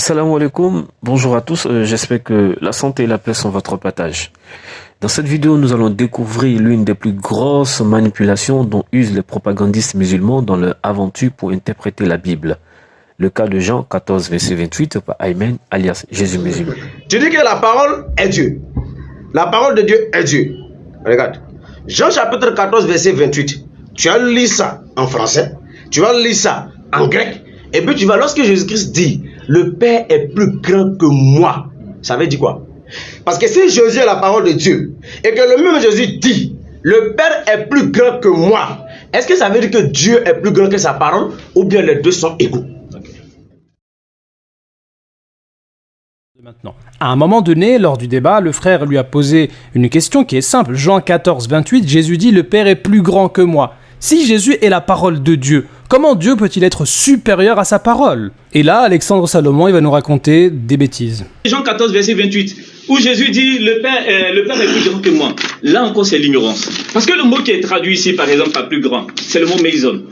Assalamu alaikum, bonjour à tous, j'espère que la santé et la paix sont votre partage. Dans cette vidéo, nous allons découvrir l'une des plus grosses manipulations dont usent les propagandistes musulmans dans leur aventure pour interpréter la Bible. Le cas de Jean 14, verset 28 par Ayman, alias Jésus musulman. Tu dis que la parole est Dieu. La parole de Dieu est Dieu. Regarde, Jean chapitre 14, verset 28. Tu as lu ça en français, tu vas lire ça en grec, et puis tu vas, lorsque Jésus-Christ dit, le Père est plus grand que moi, ça veut dire quoi? Parce que si Jésus est la parole de Dieu, et que le même Jésus dit, le Père est plus grand que moi, est-ce que ça veut dire que Dieu est plus grand que sa parole, ou bien les deux sont égaux? Maintenant, à un moment donné, lors du débat, le frère lui a posé une question qui est simple. Jean 14, 28, Jésus dit « Le Père est plus grand que moi ». Si Jésus est la parole de Dieu, comment Dieu peut-il être supérieur à sa parole? Et là, Alexandre Salomon, il va nous raconter des bêtises. Jean 14, verset 28, où Jésus dit le Père est plus grand que moi. Là encore, c'est l'ignorance. Parce que le mot qui est traduit ici, par exemple, par plus grand, c'est le mot Meison.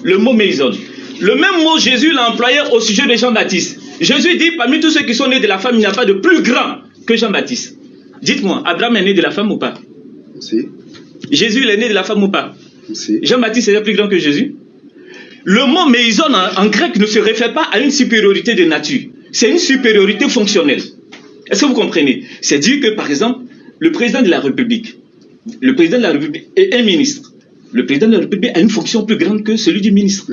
Le mot Meison. Le même mot, Jésus l'a employé au sujet de Jean-Baptiste. Jésus dit, parmi tous ceux qui sont nés de la femme, il n'y a pas de plus grand que Jean-Baptiste. Dites-moi, Abraham est né de la femme ou pas? Si. Jésus, il est né de la femme ou pas? Si. Jean-Baptiste est plus grand que Jésus. Le mot Meison en grec ne se réfère pas à une supériorité de nature. C'est une supériorité fonctionnelle. Est-ce que vous comprenez? C'est dire que, par exemple, le président de la République est un ministre. Le président de la République a une fonction plus grande que celui du ministre.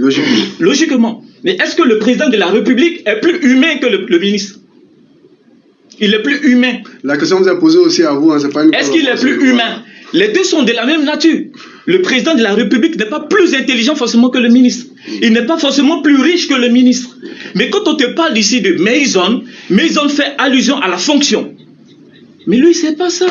Logiquement. Mais est-ce que le président de la République est plus humain que le ministre? Il est plus humain. La question vous a posée aussi à vous, hein, c'est pas une... Est-ce qu'il est plus humain? Les deux sont de la même nature. Le président de la République n'est pas plus intelligent forcément que le ministre. Il n'est pas forcément plus riche que le ministre. Mais quand on te parle ici de Meison, Meison fait allusion à la fonction. Mais lui, c'est pas ça.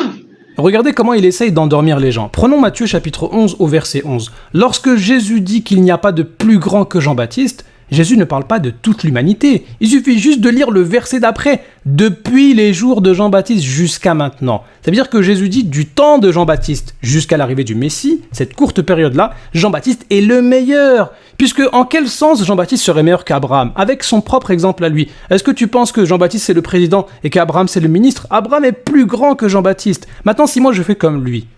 Regardez comment il essaye d'endormir les gens. Prenons Matthieu chapitre 11 au verset 11. Lorsque Jésus dit qu'il n'y a pas de plus grand que Jean-Baptiste, Jésus ne parle pas de toute l'humanité. Il suffit juste de lire le verset d'après. Depuis les jours de Jean-Baptiste jusqu'à maintenant. Ça veut dire que Jésus dit du temps de Jean-Baptiste jusqu'à l'arrivée du Messie, cette courte période-là, Jean-Baptiste est le meilleur. Puisque en quel sens Jean-Baptiste serait meilleur qu'Abraham? Avec son propre exemple à lui. Est-ce que tu penses que Jean-Baptiste c'est le président et qu'Abraham c'est le ministre? Abraham est plus grand que Jean-Baptiste. Maintenant, si moi je fais comme lui,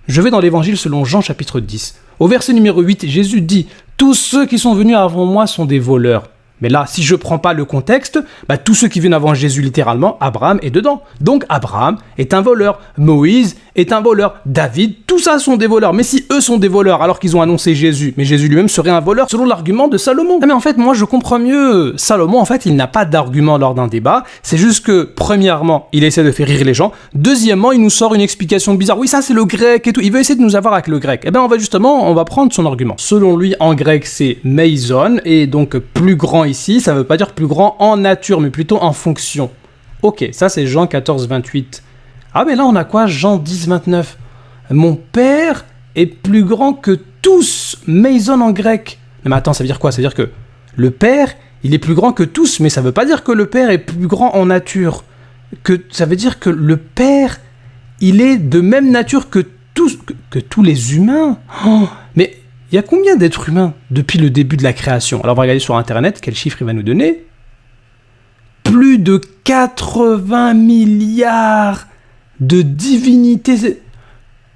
je vais dans l'évangile selon Jean chapitre 10. Au verset numéro 8, Jésus dit « Tous ceux qui sont venus avant moi sont des voleurs ». Mais là, si je ne prends pas le contexte, tous ceux qui viennent avant Jésus, littéralement, Abraham est dedans. Donc Abraham est un voleur, Moïse est un voleur, David, tout ça sont des voleurs. Mais si eux sont des voleurs alors qu'ils ont annoncé Jésus, mais Jésus lui-même serait un voleur selon l'argument de Salomon. Mais en fait, moi je comprends mieux. Salomon, en fait, il n'a pas d'argument lors d'un débat. C'est juste que, premièrement, il essaie de faire rire les gens. Deuxièmement, il nous sort une explication bizarre. Oui, ça c'est le grec et tout. Il veut essayer de nous avoir avec le grec. Eh bien, on va prendre son argument. Selon lui, en grec, c'est Meison, et donc plus grand ici, ça veut pas dire plus grand en nature, mais plutôt en fonction. Ok, ça c'est Jean 14, 28. Ah mais là on a quoi? Jean 10, 29. Mon père est plus grand que tous. Meison en grec. Non mais attends, ça veut dire quoi? Ça veut dire que le père, il est plus grand que tous, mais ça veut pas dire que le père est plus grand en nature. Ça veut dire que le père, il est de même nature que tous les humains. Oh, mais il y a combien d'êtres humains depuis le début de la création? Alors on va regarder sur internet quel chiffre il va nous donner. Plus de 80 milliards de divinités.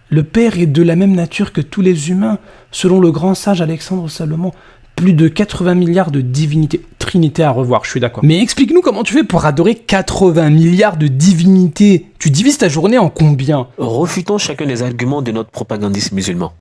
Le Père est de la même nature que tous les humains, selon le grand sage Alexandre Salomon. Plus de 80 milliards de divinités. Trinité à revoir, je suis d'accord. Mais explique-nous comment tu fais pour adorer 80 milliards de divinités. Tu divises ta journée en combien? Refutons chacun des arguments de notre propagandiste musulman.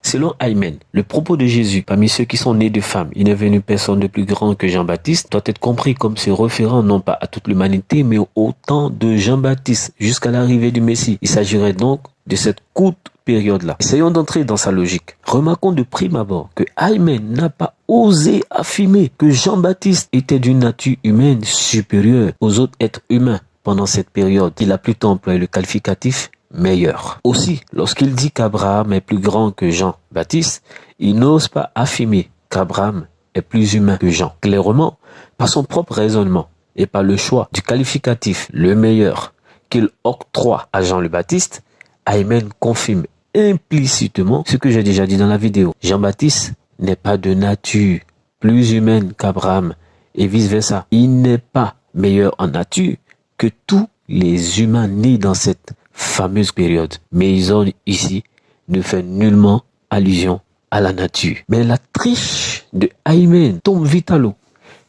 Selon Ayman, le propos de Jésus, parmi ceux qui sont nés de femmes, il n'est venu personne de plus grand que Jean-Baptiste, doit être compris comme se référant non pas à toute l'humanité, mais au temps de Jean-Baptiste, jusqu'à l'arrivée du Messie. Il s'agirait donc de cette courte période-là. Essayons d'entrer dans sa logique. Remarquons de prime abord que Ayman n'a pas osé affirmer que Jean-Baptiste était d'une nature humaine supérieure aux autres êtres humains pendant cette période. Il a plutôt employé le qualificatif meilleur. Aussi, lorsqu'il dit qu'Abraham est plus grand que Jean-Baptiste, il n'ose pas affirmer qu'Abraham est plus humain que Jean. Clairement, par son propre raisonnement et par le choix du qualificatif le meilleur qu'il octroie à Jean le Baptiste, Ayman confirme implicitement ce que j'ai déjà dit dans la vidéo. Jean-Baptiste n'est pas de nature plus humaine qu'Abraham et vice-versa. Il n'est pas meilleur en nature que tous les humains nés dans cette fameuse période. Mason ici ne fait nullement allusion à la nature. Mais la triche de Aymen tombe vite à l'eau.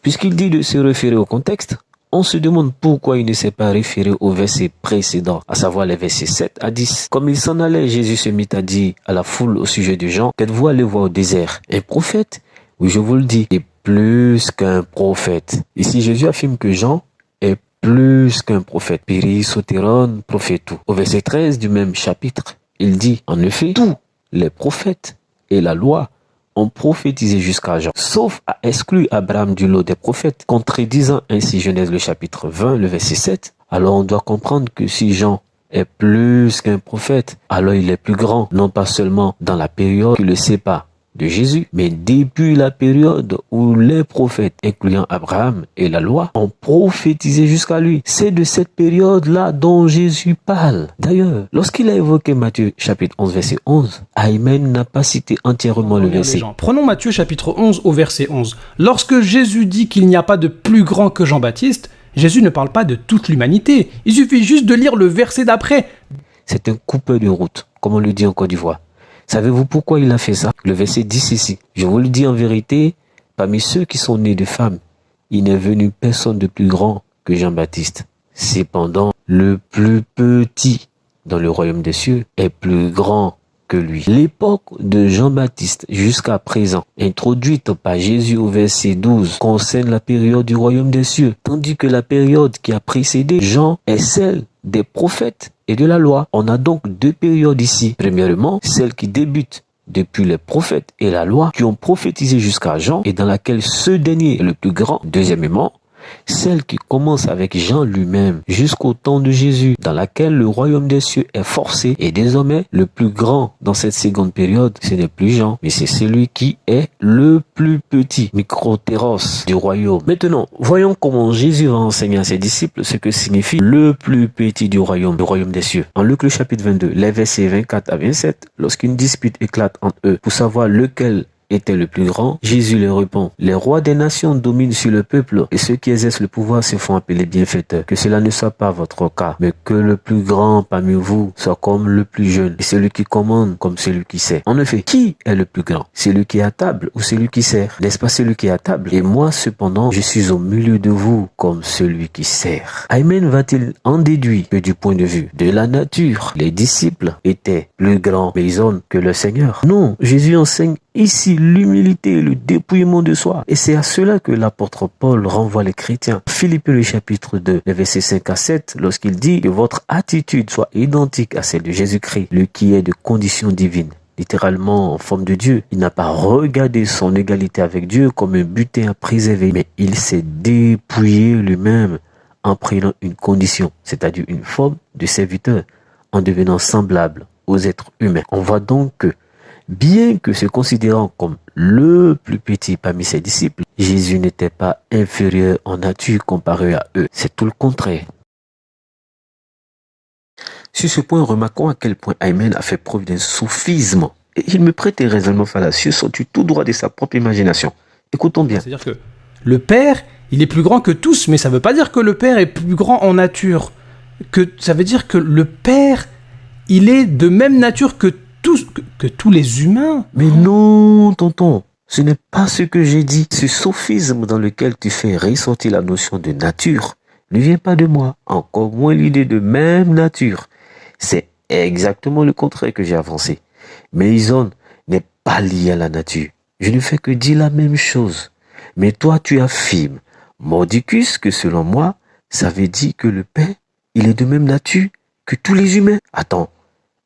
Puisqu'il dit de se référer au contexte, on se demande pourquoi il ne s'est pas référé au verset précédent, à savoir les versets 7 à 10. Comme il s'en allait, Jésus se mit à dire à la foule au sujet de Jean, qu'êtes-vous allé voir au désert? Un prophète? Oui, je vous le dis, est plus qu'un prophète. Ici, Jésus affirme que Jean est plus qu'un prophète. Péri, sotéron, prophétou. Au verset 13 du même chapitre, il dit, en effet, tous les prophètes et la loi ont prophétisé jusqu'à Jean, sauf à exclure Abraham du lot des prophètes, contredisant ainsi Genèse le chapitre 20, le verset 7. Alors on doit comprendre que si Jean est plus qu'un prophète, alors il est plus grand, non pas seulement dans la période qui le sépare de Jésus, mais depuis la période où les prophètes, incluant Abraham et la loi, ont prophétisé jusqu'à lui. C'est de cette période-là dont Jésus parle. D'ailleurs, lorsqu'il a évoqué Matthieu chapitre 11, verset 11, Aymen n'a pas cité entièrement le verset. Prenons Matthieu chapitre 11 au verset 11. Lorsque Jésus dit qu'il n'y a pas de plus grand que Jean-Baptiste, Jésus ne parle pas de toute l'humanité. Il suffit juste de lire le verset d'après. C'est un coupeur de route, comme on le dit en Côte d'Ivoire. Savez-vous pourquoi il a fait ça? Le verset dit ceci. Je vous le dis en vérité, parmi ceux qui sont nés de femmes, il n'est venu personne de plus grand que Jean-Baptiste. Cependant, le plus petit dans le royaume des cieux est plus grand que lui. L'époque de Jean-Baptiste jusqu'à présent, introduite par Jésus au verset 12, concerne la période du royaume des cieux, tandis que la période qui a précédé Jean est celle des prophètes et de la loi. On a donc deux périodes ici. Premièrement, celle qui débute depuis les prophètes et la loi qui ont prophétisé jusqu'à Jean et dans laquelle ce dernier est le plus grand. Deuxièmement, celle qui commence avec Jean lui-même jusqu'au temps de Jésus, dans laquelle le royaume des cieux est forcé et désormais le plus grand dans cette seconde période, ce n'est plus Jean, mais c'est celui qui est le plus petit, microtéros du royaume. Maintenant, voyons comment Jésus va enseigner à ses disciples ce que signifie le plus petit du royaume des cieux. En Luc le chapitre 22, les versets 24 à 27, lorsqu'une dispute éclate entre eux pour savoir lequel était le plus grand, Jésus leur répond, les rois des nations dominent sur le peuple et ceux qui exercent le pouvoir se font appeler bienfaiteurs. Que cela ne soit pas votre cas, mais que le plus grand parmi vous soit comme le plus jeune et celui qui commande comme celui qui sert. En effet, qui est le plus grand? Celui qui est à table ou celui qui sert? N'est-ce pas celui qui est à table? Et moi cependant, je suis au milieu de vous comme celui qui sert. Aymen va-t-il en déduire que du point de vue de la nature, les disciples étaient plus grands Mason que le Seigneur? Non, Jésus enseigne ici l'humilité et le dépouillement de soi. Et c'est à cela que l'apôtre Paul renvoie les chrétiens. Philippiens le chapitre 2, les versets 5 à 7, lorsqu'il dit que votre attitude soit identique à celle de Jésus-Christ, lui qui est de condition divine. Littéralement en forme de Dieu. Il n'a pas regardé son égalité avec Dieu comme un butin à préserver, mais il s'est dépouillé lui-même en prenant une condition, c'est-à-dire une forme de serviteur, en devenant semblable aux êtres humains. On voit donc que bien que se considérant comme le plus petit parmi ses disciples, Jésus n'était pas inférieur en nature comparé à eux. C'est tout le contraire. Sur ce point, remarquons à quel point Aymen a fait preuve d'un sophisme. Et il me prête un raisonnement fallacieux sorti tout droit de sa propre imagination. Écoutons bien. C'est-à-dire que le Père, il est plus grand que tous, mais ça ne veut pas dire que le Père est plus grand en nature. Ça veut dire que le Père, il est de même nature que tous les humains. Mais non, tonton, ce n'est pas ce que j'ai dit. Ce sophisme dans lequel tu fais ressortir la notion de nature ne vient pas de moi, encore moins l'idée de même nature. C'est exactement le contraire que j'ai avancé. Mason n'est pas lié à la nature. Je ne fais que dire la même chose. Mais toi, tu affirmes, mordicus, que selon moi, ça veut dire que le Père, il est de même nature que tous les humains. Attends.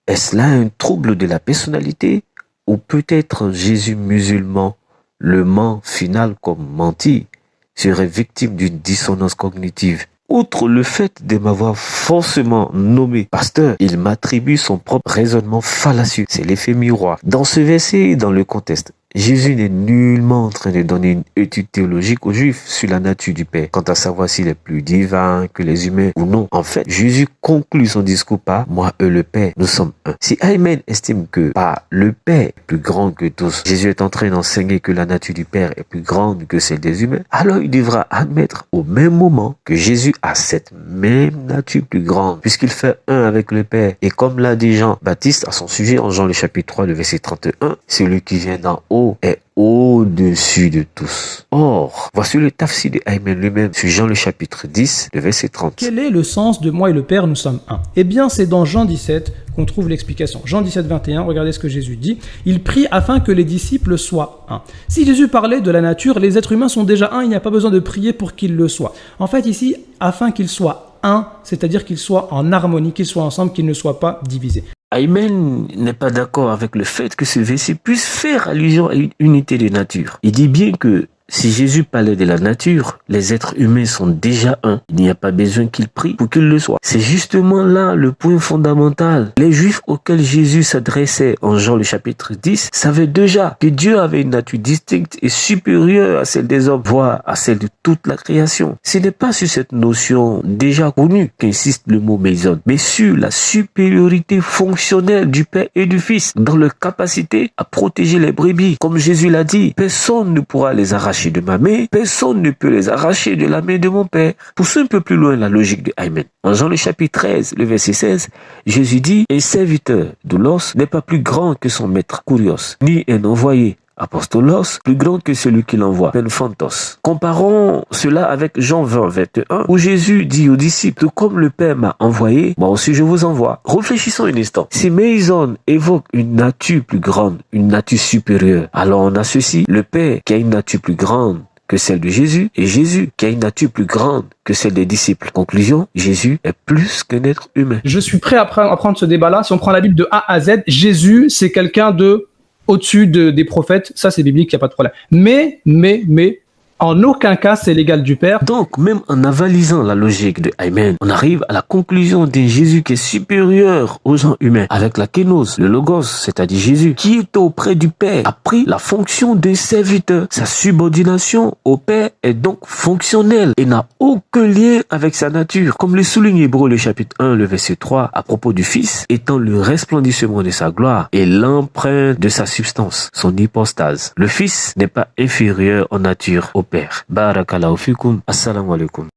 Est-ce là un trouble de la personnalité ou peut-être Jésus musulman, le ment final comme menti, serait victime d'une dissonance cognitive? Outre le fait de m'avoir forcément nommé pasteur, il m'attribue son propre raisonnement fallacieux. C'est l'effet miroir. Dans ce verset et dans le contexte, Jésus n'est nullement en train de donner une étude théologique aux Juifs sur la nature du Père, quant à savoir s'il est plus divin que les humains ou non. En fait, Jésus conclut son discours par « Moi et le Père, nous sommes un ». Si Aymen estime que par le Père est plus grand que tous, Jésus est en train d'enseigner que la nature du Père est plus grande que celle des humains, alors il devra admettre au même moment que Jésus a cette même nature plus grande, puisqu'il fait un avec le Père. Et comme l'a dit Jean-Baptiste à son sujet en Jean le chapitre 3, le verset 31, celui qui vient d'en haut est au-dessus de tous. Or, voici le tafsir de Aymen lui-même sur Jean le chapitre 10, le verset 30. Quel est le sens de moi et le Père, nous sommes un? Eh bien, c'est dans Jean 17 qu'on trouve l'explication. Jean 17, 21, regardez ce que Jésus dit. Il prie afin que les disciples soient un. Si Jésus parlait de la nature, les êtres humains sont déjà un, il n'y a pas besoin de prier pour qu'ils le soient. En fait, ici, afin qu'ils soient un, c'est-à-dire qu'ils soient en harmonie, qu'ils soient ensemble, qu'ils ne soient pas divisés. Aymen n'est pas d'accord avec le fait que ce verset puisse faire allusion à une unité de nature. Il dit bien que si Jésus parlait de la nature, les êtres humains sont déjà un. Il n'y a pas besoin qu'ils prient pour qu'ils le soient. C'est justement là le point fondamental. Les Juifs auxquels Jésus s'adressait en Jean le chapitre 10 savaient déjà que Dieu avait une nature distincte et supérieure à celle des hommes, voire à celle de toute la création. Ce n'est pas sur cette notion déjà connue qu'insiste le mot Meson, mais sur la supériorité fonctionnelle du Père et du Fils dans leur capacité à protéger les brebis. Comme Jésus l'a dit, personne ne pourra les arracher de ma main, personne ne peut les arracher de la main de mon Père. Poussons un peu plus loin la logique de Aymen. En Jean le chapitre 13, le verset 16, Jésus dit « Un serviteur de l'os n'est pas plus grand que son maître Kurios, ni un envoyé Apostolos, plus grand que celui qui l'envoie, Penphantos. » Comparons cela avec Jean 20, 21, où Jésus dit aux disciples, « Comme le Père m'a envoyé, moi aussi je vous envoie. » Réfléchissons un instant. Si Meison évoque une nature plus grande, une nature supérieure, alors on associe le Père qui a une nature plus grande que celle de Jésus, et Jésus qui a une nature plus grande que celle des disciples. Conclusion, Jésus est plus qu'un être humain. Je suis prêt à prendre ce débat-là. Si on prend la Bible de A à Z, Jésus, c'est quelqu'un de au-dessus des prophètes, ça c'est biblique, il n'y a pas de problème. Mais, en aucun cas c'est l'égal du Père. Donc, même en avalisant la logique de Aymen, on arrive à la conclusion d'un Jésus qui est supérieur aux gens humains, avec la kénos, le logos, c'est-à-dire Jésus, qui est auprès du Père, a pris la fonction d'un serviteur. Sa subordination au Père est donc fonctionnelle et n'a aucun lien avec sa nature. Comme le souligne Hébreux le chapitre 1, le verset 3, à propos du Fils, étant le resplendissement de sa gloire et l'empreinte de sa substance, son hypostase. Le Fils n'est pas inférieur en nature au Père. Barakallahu fikum. Assalamu alaikum.